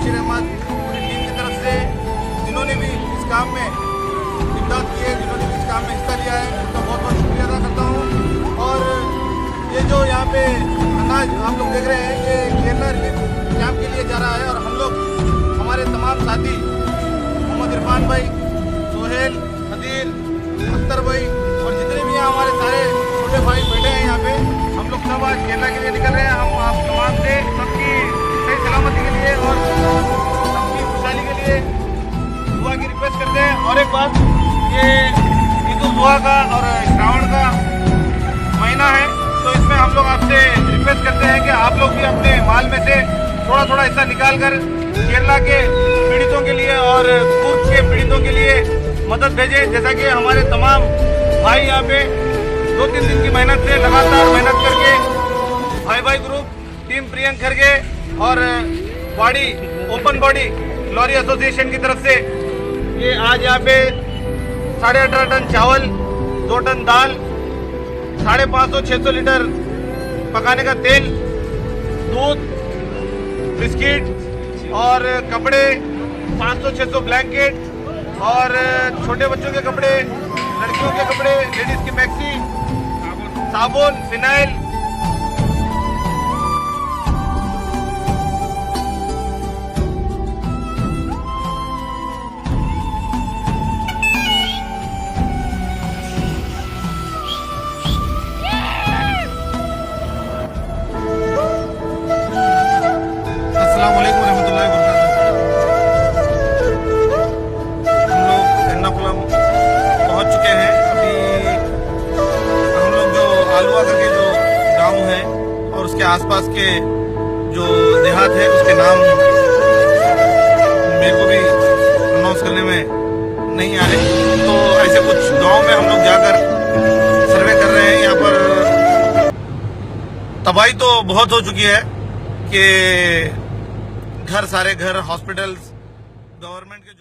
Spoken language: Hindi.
बशीर अहमद पूरी टीम की तरफ से, जिन्होंने भी इस काम में इमदाद की है, जिन्होंने भी इस काम में हिस्सा लिया है, उनका बहुत बहुत शुक्रिया अदा करता हूँ। और ये जो यहाँ पे अनाज आप लोग देख रहे हैं, ये केरला रिलीफ कैंप के लिए जा रहा है। और हम लोग हमारे तमाम साथी मोहम्मद इरफान भाई, सोहेल, खदीर, अख्तर भाई और जितने भी हैं हमारे सारे छोटे भाई बैठे हैं यहाँ पे, हम लोग सब आज केरला के लिए निकल रहे हैं। हम आप तमाम से सबकी सही सलामती के लिए और सबकी खुशहाली के लिए दुआ की रिक्वेस्ट करते हैं। और एक बात, ये ईद उल जुहा का और श्रावण का महीना है, तो इसमें हम लोग आपसे रिक्वेस्ट करते हैं कि आप लोग भी अपने माल में से थोड़ा थोड़ा हिस्सा निकाल कर केरला के पीड़ितों के लिए और कुर्द के पीड़ितों के लिए मदद भेजें। जैसा कि हमारे तमाम भाई यहाँ पे 2-3 दिन की मेहनत से लगातार मेहनत करके भाई ग्रुप, टीम प्रियंक खरगे और body open body lorry association की तरफ से ये आज यहाँ पे 18.5 टन चावल, 2 टन दाल, 550-600 लीटर पकाने का तेल, दूध, बिस्किट और कपड़े, 500-600 ब्लैंकेट और छोटे बच्चों के कपड़े, लड़कियों के कपड़े, लेडीज की मैक्सी, साबुन, फिनाइल। अस्सलाम वालेकुम रहमतुल्लाहि व बरकातुहू। हम लोग एर्नाकुलम पहुंच चुके हैं। अभी हम लोग जो आलुआ करके जो गांव है और उसके आसपास के जो देहात है उसके नाम मेरे को भी अनाउंस करने में नहीं आ रहे, तो ऐसे कुछ गांव में हम लोग जाकर सर्वे कर रहे हैं। यहाँ पर तबाही तो बहुत हो चुकी है कि सारे घर, हॉस्पिटल्स, गवर्नमेंट के जो